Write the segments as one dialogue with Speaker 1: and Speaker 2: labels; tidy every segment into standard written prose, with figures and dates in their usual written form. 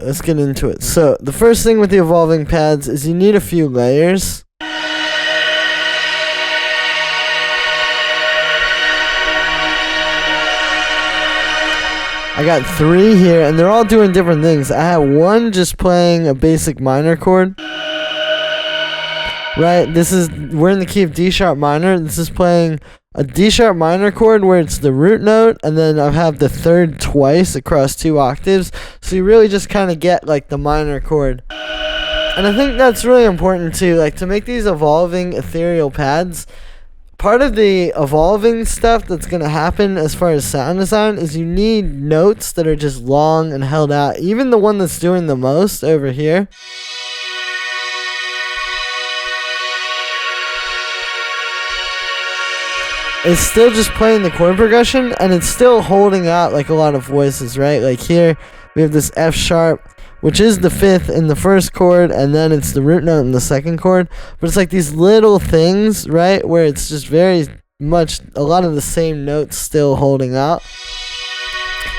Speaker 1: let's get into it. So the first thing with the evolving pads is you need a few layers. I got 3 here, and they're all doing different things. I have one just playing a basic minor chord. Right, we're in the key of D sharp minor. This is playing a D sharp minor chord where it's the root note, and then I have the third twice across 2 octaves. So you really just kind of get like the minor chord. And I think that's really important too, like to make these evolving ethereal pads. Part of the evolving stuff that's going to happen as far as sound design is you need notes that are just long and held out. Even the one that's doing the most over here. It's still just playing the chord progression, and it's still holding out like a lot of voices, right? Like here, we have this F sharp, which is the 5th in the first chord, and then it's the root note in the second chord. But it's like these little things, right, where it's just very much a lot of the same notes still holding out.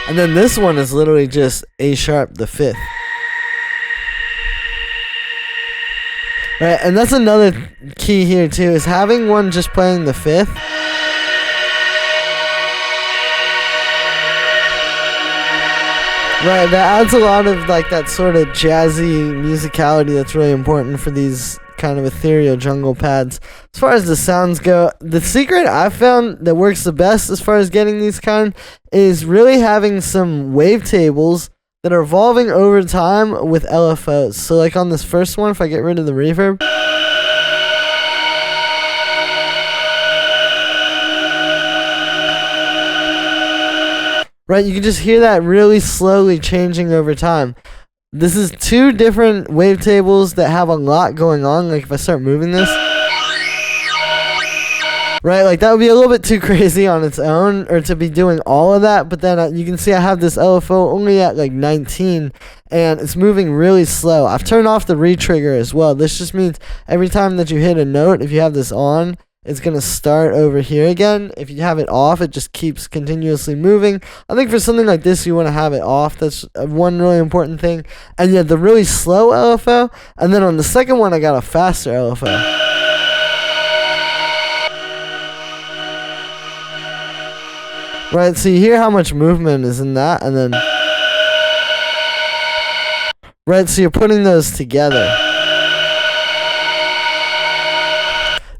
Speaker 1: And then this one is literally just A sharp, the 5th. Right, and that's another key here too, is having one just playing the 5th. Right, that adds a lot of like that sort of jazzy musicality that's really important for these kind of ethereal jungle pads. As far as the sounds go, the secret I've found that works the best as far as getting these kind is really having some wavetables that are evolving over time with LFOs. So like on this first one, if I get rid of the reverb, right, you can just hear that really slowly changing over time. This is 2 different wavetables that have a lot going on. Like if I start moving this, right, like that would be a little bit too crazy on its own, or to be doing all of that. But then you can see I have this LFO only at like 19, and it's moving really slow. I've turned off the re-trigger as well. This just means every time that you hit a note, if you have this on, it's going to start over here again. If you have it off, it just keeps continuously moving. I think for something like this, you want to have it off. That's one really important thing. And yeah, the really slow LFO. And then on the second one, I got a faster LFO. Right, so you hear how much movement is in that. And then, right, so you're putting those together.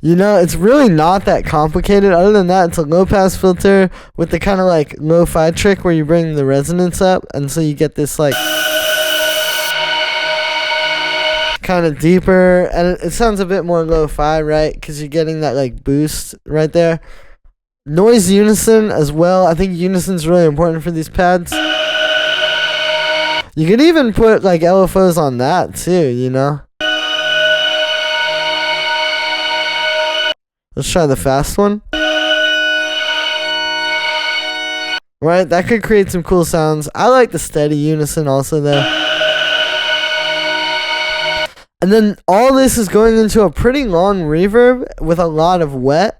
Speaker 1: You know, it's really not that complicated. Other than that, it's a low-pass filter with the kind of like lo-fi trick where you bring the resonance up, and so you get this like kind of deeper, and it sounds a bit more lo-fi, right? Because you're getting that like boost right there. Noise unison as well. I think unison's really important for these pads. You could even put like LFOs on that too, you know? Let's try the fast one. Right, that could create some cool sounds. I like the steady unison also though. And then all this is going into a pretty long reverb with a lot of wet.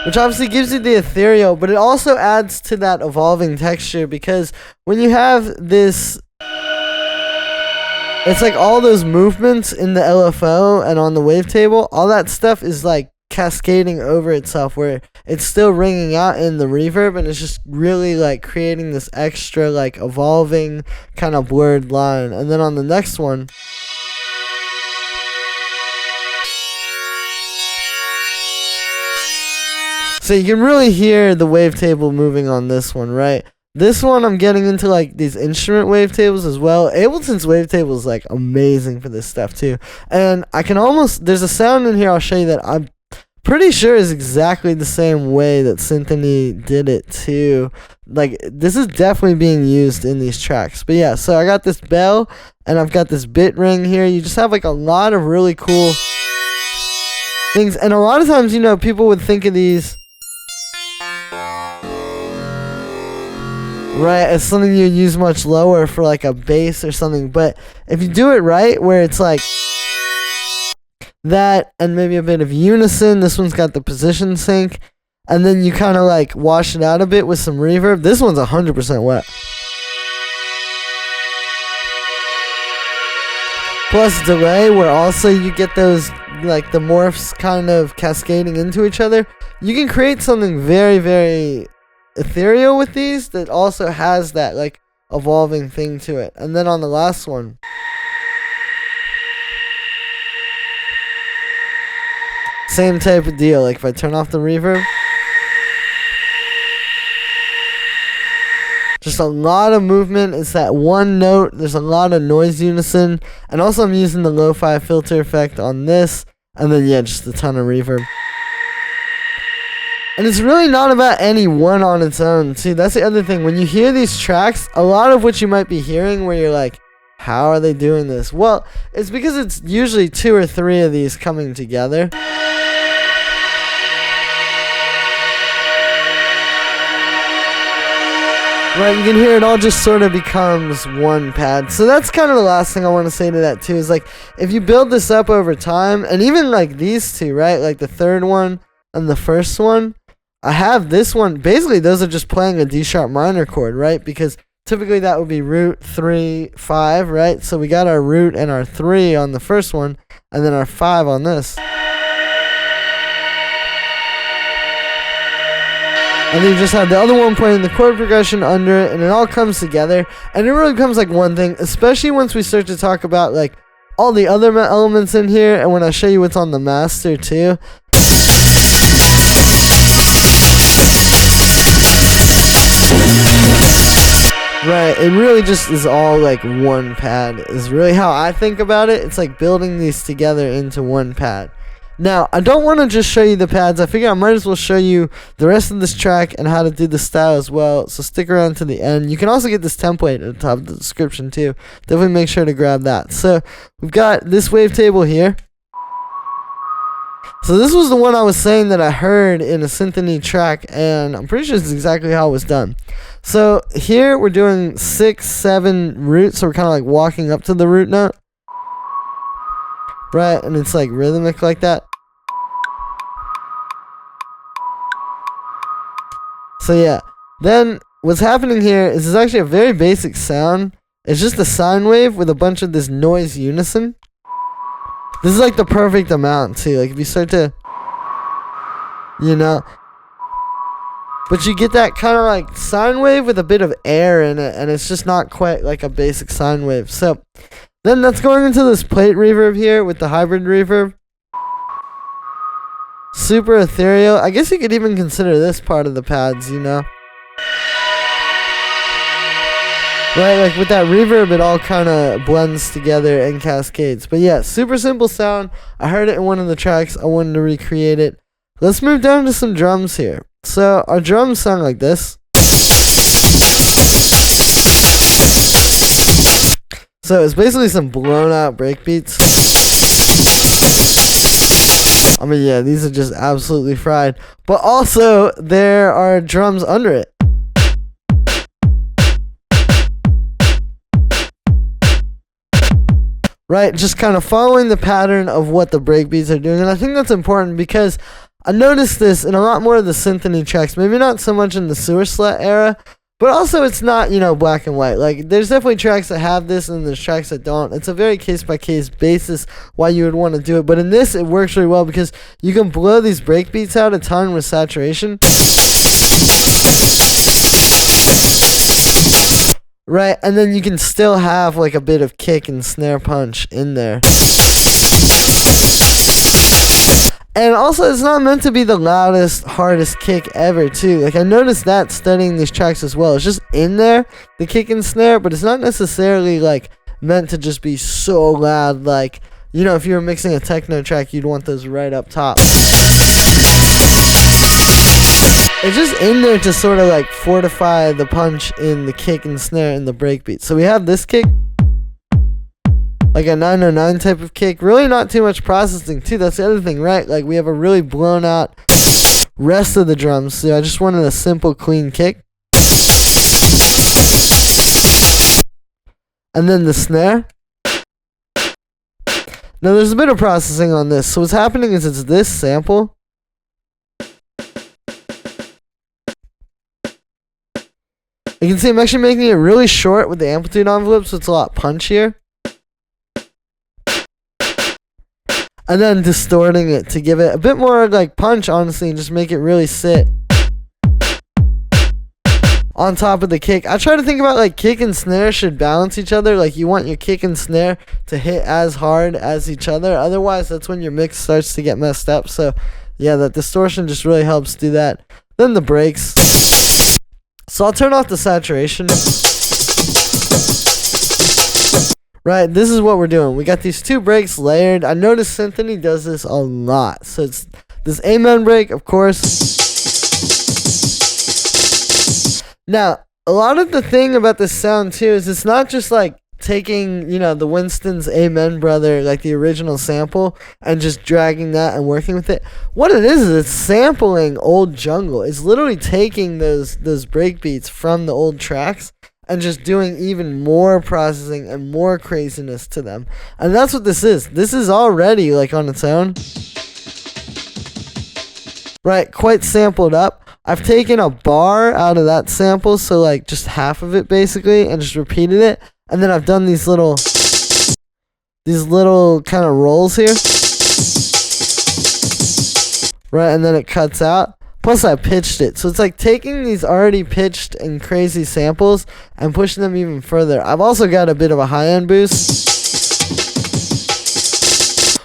Speaker 1: Which obviously gives you the ethereal, but it also adds to that evolving texture, because when you have this, it's like all those movements in the LFO and on the wavetable, all that stuff is like cascading over itself, where it's still ringing out in the reverb, and it's just really like creating this extra like evolving kind of blurred line. And then on the next one, so you can really hear the wavetable moving on this one, right? This one, I'm getting into like these instrument wavetables as well. Ableton's wavetable is like amazing for this stuff too. And I can almost, there's a sound in here I'll show you that I'm pretty sure is exactly the same way that SYNTHONI did it too. Like this is definitely being used in these tracks. But yeah, so I got this bell and I've got this bit ring here. You just have like a lot of really cool things. And a lot of times, you know, people would think of these, right, as something you use much lower for like a bass or something. But if you do it right, where it's like that and maybe a bit of unison, this one's got the position sync, and then you kind of like wash it out a bit with some reverb. This one's 100% wet. Plus delay, where also you get those like the morphs kind of cascading into each other. You can create something very, very ethereal with these that also has that like evolving thing to it. And then on the last one, same type of deal. Like if I turn off the reverb, just a lot of movement. It's that one note. There's a lot of noise unison. And also I'm using the lo-fi filter effect on this. And then yeah, just a ton of reverb. And it's really not about any one on its own. See, that's the other thing. When you hear these tracks, a lot of what you might be hearing where you're like, how are they doing this? Well, it's because it's usually 2 or 3 of these coming together. Right, you can hear it all just sort of becomes one pad. So that's kind of the last thing I want to say to that too, is like, if you build this up over time, and even like these two, right, like the third one and the first one, I have this one, basically those are just playing a D sharp minor chord, right, because typically that would be root 3, 5, right, so we got our root and our 3 on the first one, and then our 5 on this. And then you just have the other one playing the chord progression under it, and it all comes together. And it really becomes like one thing, especially once we start to talk about like all the other elements in here, and when I show you what's on the master too. Right, it really just is all like one pad, is really how I think about it. It's like building these together into one pad. Now, I don't want to just show you the pads. I figure I might as well show you the rest of this track and how to do the style as well. So stick around to the end. You can also get this template at the top of the description too. Definitely make sure to grab that. So we've got this wavetable here. So this was the one I was saying that I heard in a SYNTHONI track, and I'm pretty sure this is exactly how it was done. So here we're doing 6, 7 roots. So we're kind of like walking up to the root note. Right, and it's like rhythmic like that. So yeah, then what's happening here is it's actually a very basic sound. It's just a sine wave with a bunch of this noise unison. This is like the perfect amount too. Like if you start to, you know, but you get that kind of like sine wave with a bit of air in it, and it's just not quite like a basic sine wave. So then that's going into this plate reverb here with the hybrid reverb. Super ethereal. I guess you could even consider this part of the pads, you know. Right, like with that reverb, it all kind of blends together and cascades. But yeah, super simple sound. I heard it in one of the tracks. I wanted to recreate it. Let's move down to some drums here. So our drums sound like this. So it's basically some blown out breakbeats. I mean, yeah, these are just absolutely fried. But also, there are drums under it. Right, just kind of following the pattern of what the breakbeats are doing. And I think that's important because I noticed this in a lot more of the SYNTHONI tracks. Maybe not so much in the SEWERSLVT era, but also it's not, you know, black and white. Like, there's definitely tracks that have this and there's tracks that don't. It's a very case-by-case basis why you would want to do it. But in this, it works really well because you can blow these breakbeats out a ton with saturation. Right, and then you can still have like a bit of kick and snare punch in there. And also, it's not meant to be the loudest, hardest kick ever, too. Like, I noticed that studying these tracks as well. It's just in there, the kick and snare, but it's not necessarily, like, meant to just be so loud. Like, you know, if you were mixing a techno track, you'd want those right up top. It's just in there to sort of, like, fortify the punch in the kick and snare and the breakbeat. So we have this kick. Like a 909 type of kick. Really not too much processing too. That's the other thing, right? Like we have a really blown out rest of the drums. So I just wanted a simple clean kick. And then the snare. Now there's a bit of processing on this. So what's happening is it's this sample. You can see I'm actually making it really short with the amplitude envelope, so it's a lot punchier. And then distorting it to give it a bit more like punch, honestly, and just make it really sit on top of the kick. I try to think about like kick and snare should balance each other. Like you want your kick and snare to hit as hard as each other. Otherwise, that's when your mix starts to get messed up. So yeah, that distortion just really helps do that. Then the breaks. So I'll turn off the saturation. Right, this is what we're doing. We got these two breaks layered. I noticed Synthony does this a lot. So it's this amen break, of course. Now, a lot of the thing about this sound too is it's not just like taking, you know, the Winston's Amen Brother, like the original sample, and just dragging that and working with it. What it is it's sampling old jungle. It's literally taking those break beats from the old tracks and just doing even more processing and more craziness to them. And that's what this is. This is already like on its own. Right, quite sampled up. I've taken a bar out of that sample, so like just half of it basically, and just repeated it. And then I've done these little kind of rolls here. Right, and then it cuts out. Plus I pitched it. So it's like taking these already pitched and crazy samples and pushing them even further. I've also got a bit of a high-end boost,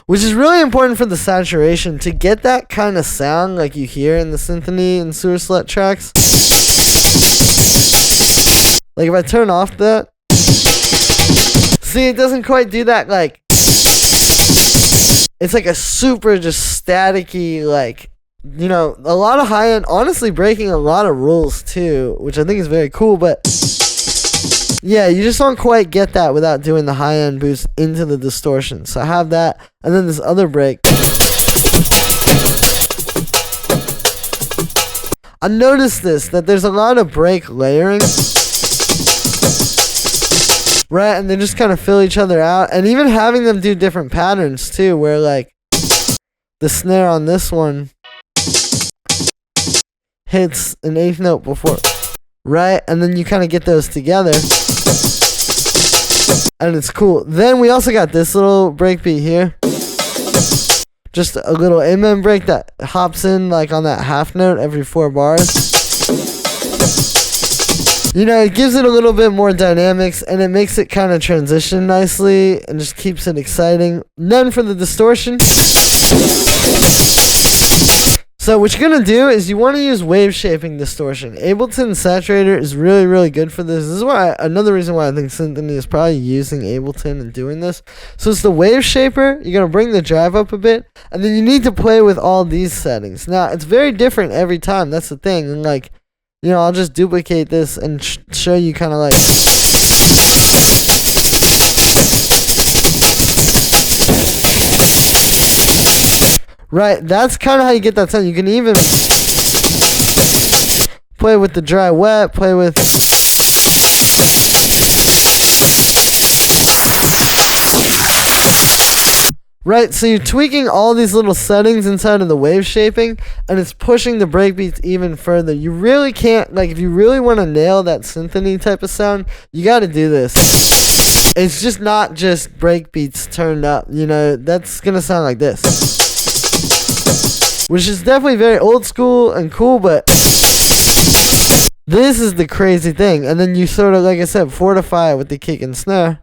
Speaker 1: which is really important for the saturation to get that kind of sound like you hear in the Synthony and SEWERSLVT tracks. Like if I turn off that, see, it doesn't quite do that. Like it's like a super just staticky, like, you know, a lot of high end, honestly breaking a lot of rules too, which I think is very cool. But yeah, you just don't quite get that without doing the high end boost into the distortion. So I have that, and then this other break. I noticed that there's a lot of break layering. Right, and they just kind of fill each other out, and even having them do different patterns too, where like the snare on this one hits an eighth note before, right, and then you kind of get those together, and it's cool. Then we also got this little breakbeat here, just a little amen break that hops in like on that half note every 4 bars. You know, it gives it a little bit more dynamics, and it makes it kind of transition nicely and just keeps it exciting. And then for the distortion, so what you're going to do is you want to use wave shaping distortion. Ableton Saturator is really, really good for this. This is why another reason why I think Synthony is probably using Ableton and doing this. So it's the wave shaper. You're going to bring the drive up a bit, and then you need to play with all these settings. Now, it's very different every time. That's the thing. And like, you know, I'll just duplicate this and show you kind of like. Right, that's kind of how you get that sound. You can even play with the dry wet, play with. Right, so you're tweaking all these little settings inside of the wave shaping, and it's pushing the breakbeats even further. You really can't, like, if you really want to nail that Synthony type of sound, you got to do this. It's just not just breakbeats turned up, you know, that's going to sound like this. Which is definitely very old school and cool, but this is the crazy thing. And then you sort of, like I said, fortify it with the kick and snare.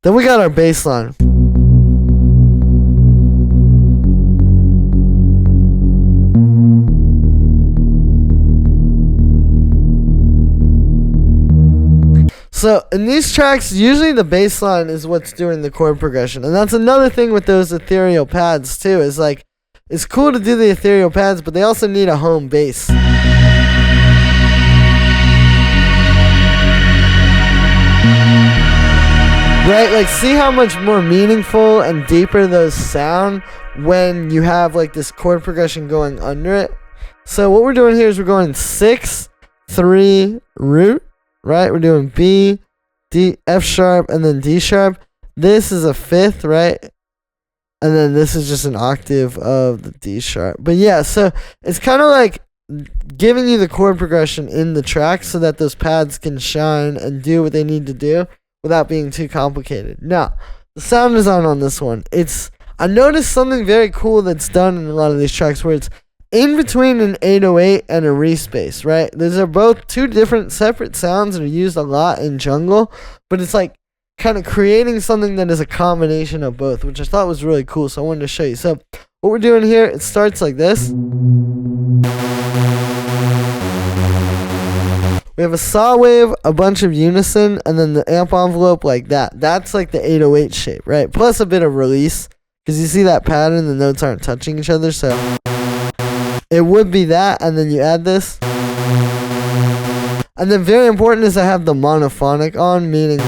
Speaker 1: Then we got our bass line. So in these tracks, usually the bass line is what's doing the chord progression. And that's another thing with those ethereal pads too, is like, it's cool to do the ethereal pads, but they also need a home bass. Right, like see how much more meaningful and deeper those sound when you have like this chord progression going under it. So what we're doing here is we're going 6, 3, root. Right, we're doing B, D, F sharp, and then D sharp. This is a 5th, right? and then this is just an octave of the D sharp. But yeah, so it's kind of like giving you the chord progression in the track so that those pads can shine and do what they need to do without being too complicated. Now, the sound design on this one, I noticed something very cool that's done in a lot of these tracks where it's in between an 808 and a respace, right? Those are both two different separate sounds that are used a lot in jungle, but it's like kind of creating something that is a combination of both, which I thought was really cool, so I wanted to show you. So what we're doing here, it starts like this. We have a saw wave, a bunch of unison, and then the amp envelope like that. That's like the 808 shape, right? Plus a bit of release, because you see that pattern, the notes aren't touching each other, so it would be that, and then you add this. And then very important is I have the monophonic on, meaning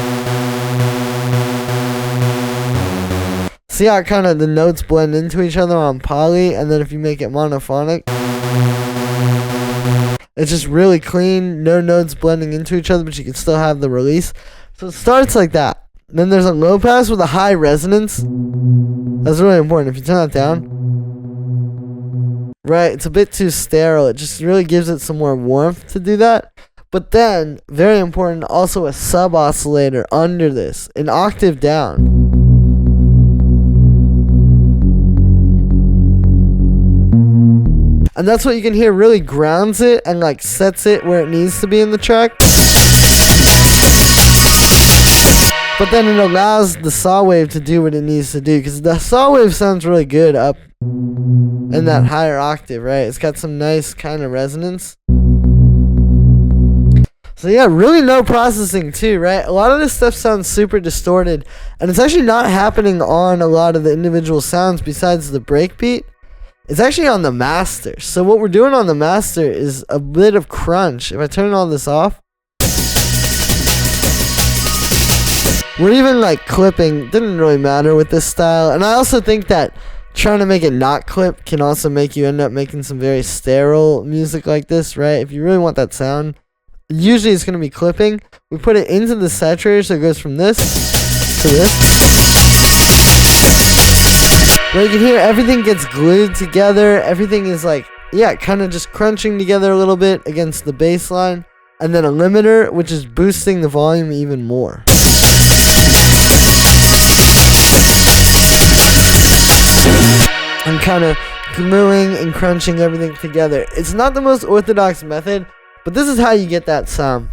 Speaker 1: see how kind of the notes blend into each other on poly, and then if you make it monophonic, it's just really clean, no notes blending into each other, but you can still have the release. So it starts like that. Then there's a low pass with a high resonance. That's really important. If you turn that down, right, it's a bit too sterile. It just really gives it some more warmth to do that. But then, very important, also a sub oscillator under this, an octave down. And that's what you can hear really grounds it and like sets it where it needs to be in the track. But then it allows the saw wave to do what it needs to do, because the saw wave sounds really good up in that higher octave, right? It's got some nice kind of resonance. So yeah, really no processing too, right? A lot of this stuff sounds super distorted, and it's actually not happening on a lot of the individual sounds besides the breakbeat. It's actually on the master. So what we're doing on the master is a bit of crunch. If I turn all this off, we're even like clipping. Didn't really matter with this style. And I also think that trying to make it not clip can also make you end up making some very sterile music like this, right? If you really want that sound, usually it's going to be clipping. We put it into the saturator, so it goes from this to this. Where you can hear everything gets glued together. Everything is like, yeah, kind of just crunching together a little bit against the bass line. And then a limiter, which is boosting the volume even more. And kind of gluing and crunching everything together. It's not the most orthodox method, but this is how you get that sound.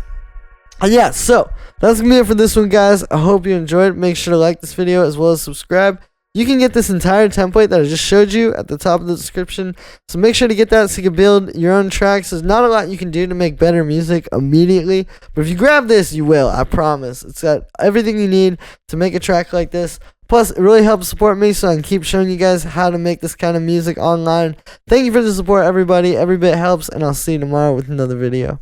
Speaker 1: And yeah, so that's gonna be it for this one, guys. I hope you enjoyed. Make sure to like this video as well as subscribe. You can get this entire template that I just showed you at the top of the description. So make sure to get that so you can build your own tracks. There's not a lot you can do to make better music immediately. But if you grab this, you will. I promise. It's got everything you need to make a track like this. Plus, it really helps support me so I can keep showing you guys how to make this kind of music online. Thank you for the support, everybody. Every bit helps. And I'll see you tomorrow with another video.